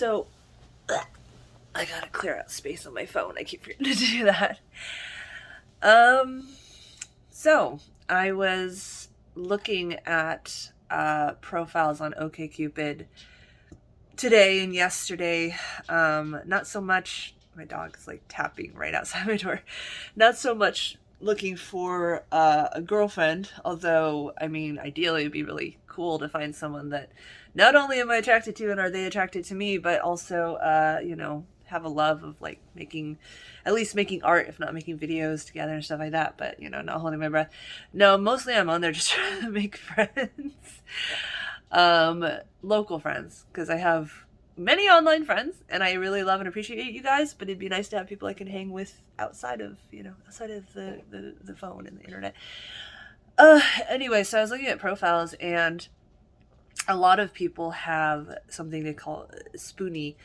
So I gotta clear out space on my phone. I keep forgetting to do that. So I was looking at profiles on OkCupid today and yesterday. Not so much. My dog is like tapping right outside my door. Not so much looking for a girlfriend, although I mean, ideally it'd be really cool to find someone that not only am I attracted to and are they attracted to me, but also have a love of like at least making art, if not making videos together and stuff like that, but not holding my breath. No, mostly I'm on there just trying to make friends. Local friends, because I have many online friends and I really love and appreciate you guys, but it'd be nice to have people I can hang with outside of the phone and the internet. Anyway, so I was looking at profiles and a lot of people have something they call Spoony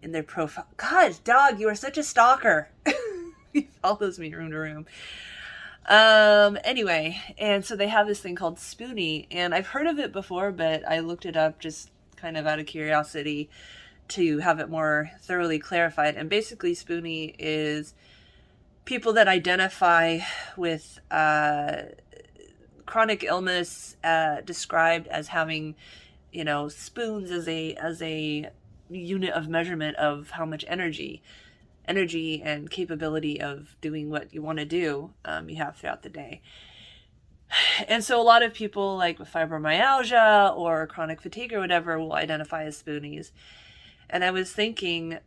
in their profile. God, dog, you are such a stalker. He follows me room to room. Anyway, and so they have this thing called Spoony, and I've heard of it before, but I looked it up just kind of out of curiosity to have it more thoroughly clarified. And basically Spoony is people that identify with chronic illness, described as having spoons as a unit of measurement of how much energy and capability of doing what you want to do you have throughout the day. And so a lot of people like with fibromyalgia or chronic fatigue or whatever will identify as Spoonies. And I was thinking,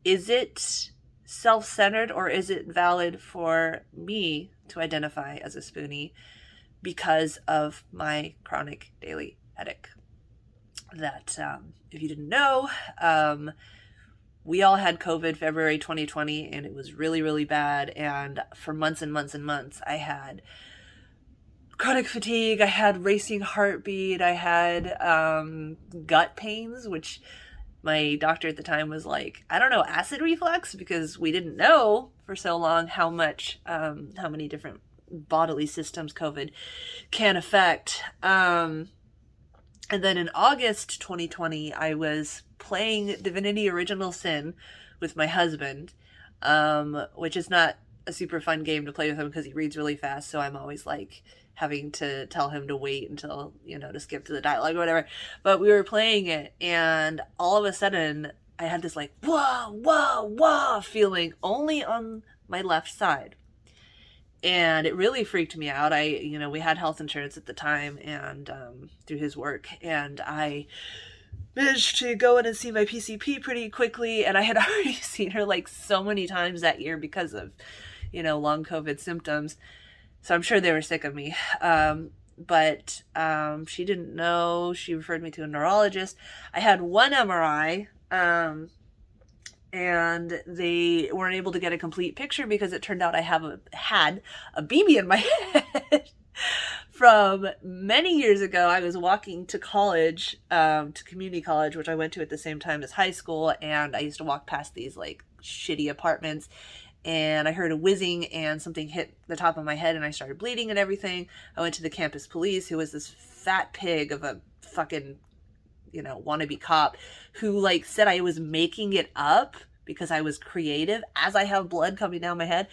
is it self-centered or is it valid for me to identify as a Spoonie because of my chronic daily headache? That, if you didn't know, we all had COVID February 2020 and it was really, really bad. And for months and months and months, I had chronic fatigue, I had racing heartbeat, I had gut pains, which my doctor at the time was like, I don't know, acid reflux, because we didn't know for so long how many different bodily systems COVID can affect. And then in August 2020, I was playing Divinity Original Sin with my husband, which is not a super fun game to play with him because he reads really fast. So I'm always like having to tell him to wait until, to skip to the dialogue or whatever. But we were playing it and all of a sudden I had this like, whoa, whoa, whoa feeling only on my left side. And it really freaked me out. We had health insurance at the time and through his work, and I managed to go in and see my PCP pretty quickly. And I had already seen her like so many times that year because of, long COVID symptoms. So I'm sure they were sick of me. But she didn't know. She referred me to a neurologist. I had one MRI. And they weren't able to get a complete picture because it turned out I had a BB in my head from many years ago. I was walking to college, to community college, which I went to at the same time as high school. And I used to walk past these like shitty apartments and I heard a whizzing and something hit the top of my head and I started bleeding and everything. I went to the campus police, who was this fat pig of a fucking wannabe cop who like said I was making it up because I was creative as I have blood coming down my head.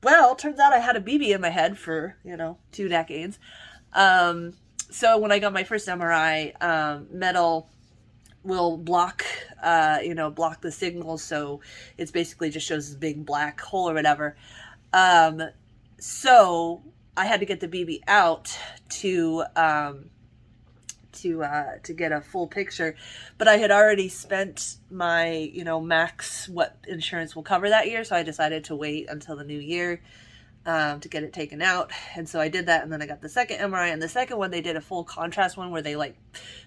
Well, turns out I had a BB in my head for, 2 decades. So when I got my first MRI, metal will block the signal. So it's basically just shows this big black hole or whatever. So I had to get the BB out to get a full picture, but I had already spent my, max what insurance will cover that year. So I decided to wait until the new year, to get it taken out. And so I did that. And then I got the second MRI, and the second one, they did a full contrast one where they like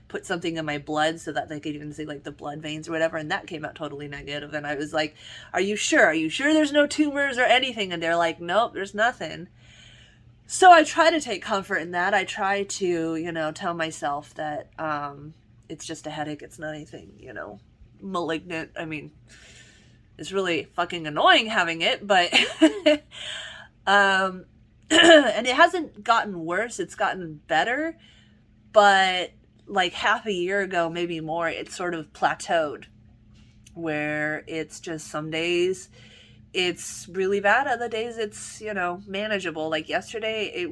put something in my blood so that they could even see like the blood veins or whatever. And that came out totally negative. And I was like, are you sure there's no tumors or anything? And they're like, nope, there's nothing. So I try to take comfort in that. I try to, tell myself that it's just a headache. It's not anything, malignant. I mean, it's really fucking annoying having it, but and it hasn't gotten worse. It's gotten better, but like half a year ago, maybe more, it sort of plateaued. where it's just some days it's really bad, other days it's, manageable. Like yesterday,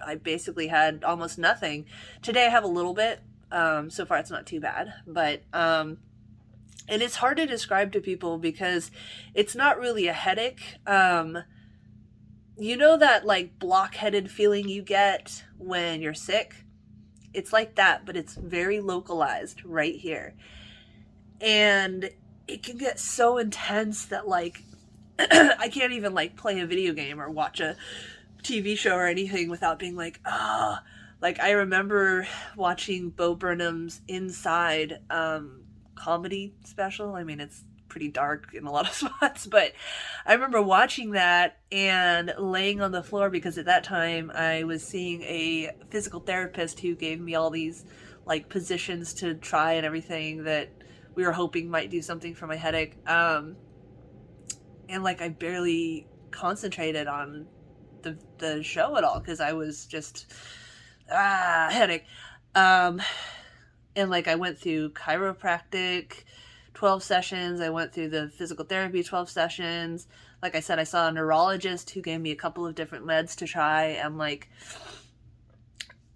I basically had almost nothing. Today I have a little bit. So far it's not too bad, but and it's hard to describe to people because it's not really a headache. You know that like blockheaded feeling you get when you're sick? It's like that, but it's very localized right here. And it can get so intense that like I can't even like play a video game or watch a TV show or anything without being like, ah. Like I remember watching Bo Burnham's Inside comedy special. I mean, it's pretty dark in a lot of spots, but I remember watching that and laying on the floor because at that time I was seeing a physical therapist who gave me all these like positions to try and everything that we were hoping might do something for my headache. And like I barely concentrated on the show at all because I was just headache. And like I went through chiropractic 12 sessions. I went through the physical therapy 12 sessions. Like I said, I saw a neurologist who gave me a couple of different meds to try. And like,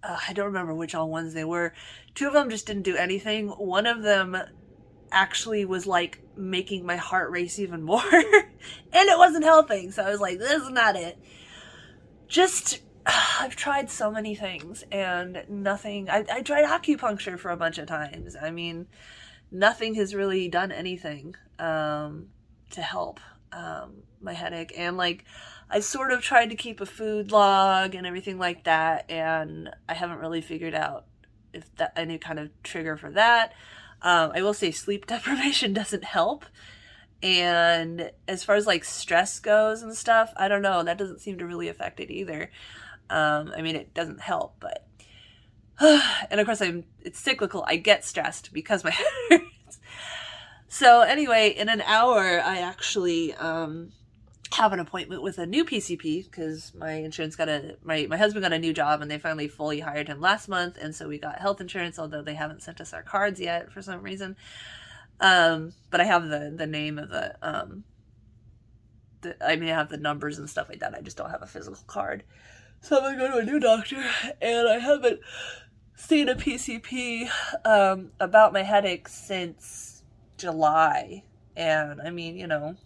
I don't remember which all ones they were. Two of them just didn't do anything. One of them actually was like making my heart race even more. And it wasn't helping. So I was like, this is not it. I've tried so many things and nothing. I tried acupuncture for a bunch of times. I mean, nothing has really done anything to help my headache. And like, I sort of tried to keep a food log and everything like that, and I haven't really figured out if that any kind of trigger for that. I will say sleep deprivation doesn't help. And as far as like stress goes and stuff, I don't know. That doesn't seem to really affect it either. I mean, it doesn't help, but and of course it's cyclical. I get stressed because my head hurts. So anyway, in an hour, I actually have an appointment with a new PCP because my insurance my husband got a new job and they finally fully hired him last month, and so we got health insurance, although they haven't sent us our cards yet for some reason. But I have the name of I have the numbers and stuff like that. I just don't have a physical card. So I'm going to go to a new doctor, and I haven't seen a PCP about my headache since July. And I mean,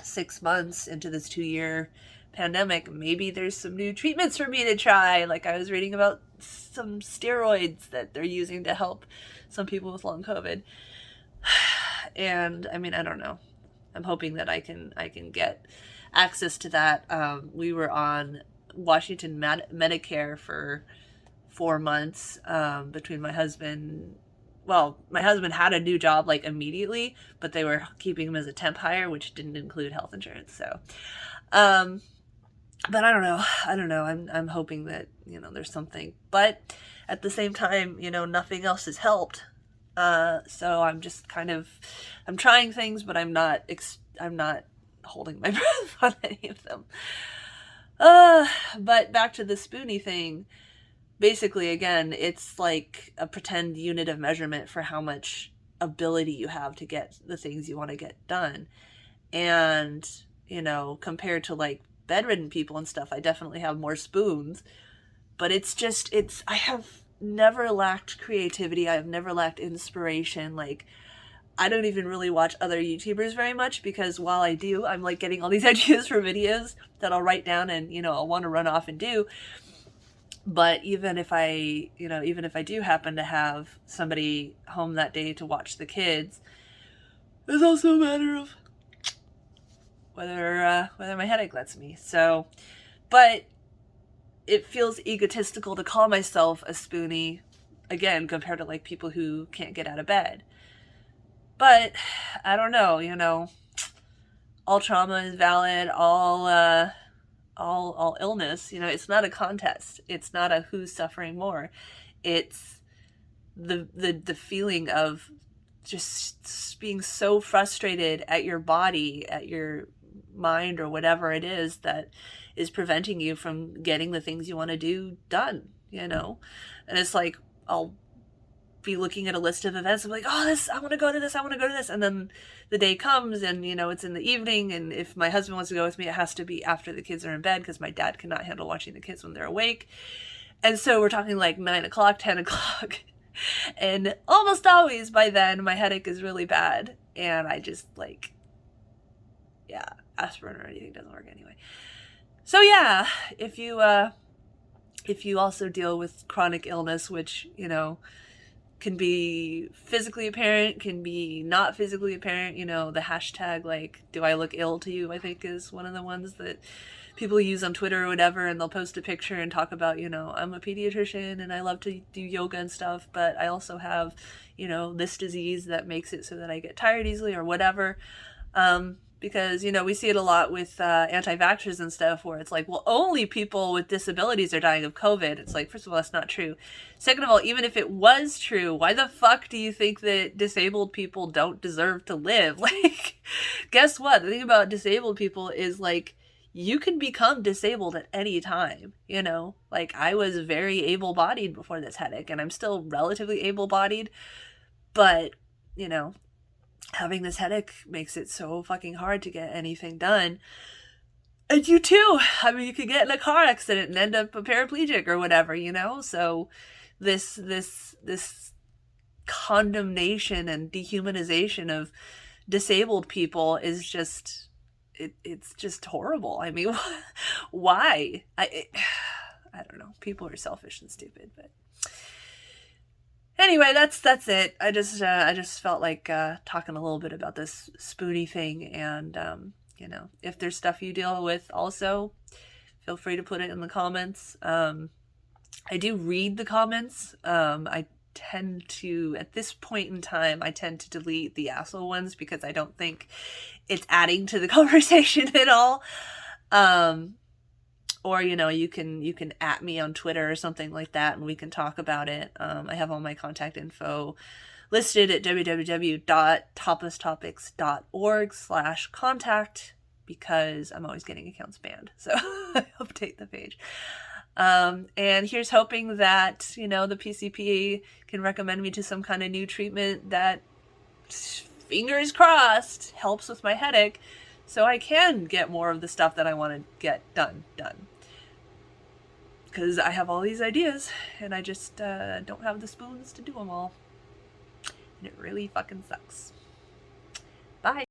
6 months into this 2-year pandemic, maybe there's some new treatments for me to try. Like I was reading about some steroids that they're using to help some people with long COVID. And I mean, I don't know. I'm hoping that I can get access to that. We were on Washington Medicare for 4 months between my husband. Well, my husband had a new job like immediately, but they were keeping him as a temp hire, which didn't include health insurance. So, but I don't know. I'm hoping that, there's something, but at the same time, nothing else has helped. So I'm just I'm trying things, but I'm not holding my breath on any of them. But back to the Spoony thing. Basically, again, it's like a pretend unit of measurement for how much ability you have to get the things you want to get done. And, compared to like bedridden people and stuff, I definitely have more spoons. But I have never lacked creativity. I have never lacked inspiration. Like, I don't even really watch other YouTubers very much because while I do, I'm like getting all these ideas for videos that I'll write down and, I'll want to run off and do. But even if I do happen to have somebody home that day to watch the kids, it's also a matter of whether my headache lets me. So, but it feels egotistical to call myself a Spoonie, again, compared to like people who can't get out of bed. But I don't know, all trauma is valid, all illness, it's not a contest. It's not a who's suffering more. It's the feeling of just being so frustrated at your body, at your mind, or whatever it is that is preventing you from getting the things you want to do done, and it's like, I'll be looking at a list of events. I'm like, oh, this, I want to go to this, I want to go to this. And then the day comes and, you know, it's in the evening. And if my husband wants to go with me, it has to be after the kids are in bed because my dad cannot handle watching the kids when they're awake. And so we're talking like 9 o'clock, 10 o'clock. And almost always by then my headache is really bad. And I just like, yeah, aspirin or anything doesn't work anyway. So yeah, if you also deal with chronic illness, which, you know, can be physically apparent, can be not physically apparent, you know, the hashtag, like, do I look ill to you, I think is one of the ones that people use on Twitter or whatever, and they'll post a picture and talk about, you know, I'm a pediatrician and I love to do yoga and stuff, but I also have, you know, this disease that makes it so that I get tired easily or whatever. Because, you know, we see it a lot with anti-vaxxers and stuff where it's like, well, only people with disabilities are dying of COVID. It's like, first of all, that's not true. Second of all, even if it was true, why the fuck do you think that disabled people don't deserve to live? Like, guess what? The thing about disabled people is, like, you can become disabled at any time, you know? Like, I was very able-bodied before this headache, and I'm still relatively able-bodied, but, you know, having this headache makes it so fucking hard to get anything done. And you too. I mean, you could get in a car accident and end up a paraplegic or whatever, you know? So this condemnation and dehumanization of disabled people is just, it's just horrible. I mean, why? I don't know. People are selfish and stupid, but anyway, that's it. I just felt like talking a little bit about this Spoony thing, and you know, if there's stuff you deal with, also feel free to put it in the comments. I do read the comments. I tend to, at this point in time, I tend to delete the asshole ones because I don't think it's adding to the conversation at all. Or, you know, you can at me on Twitter or something like that and we can talk about it. I have all my contact info listed at www.toplesstopics.org/contact because I'm always getting accounts banned. So I update the page. And here's hoping that, you know, the PCP can recommend me to some kind of new treatment that, fingers crossed, helps with my headache so I can get more of the stuff that I want to get done. Because I have all these ideas and I just don't have the spoons to do them all. And it really fucking sucks. Bye.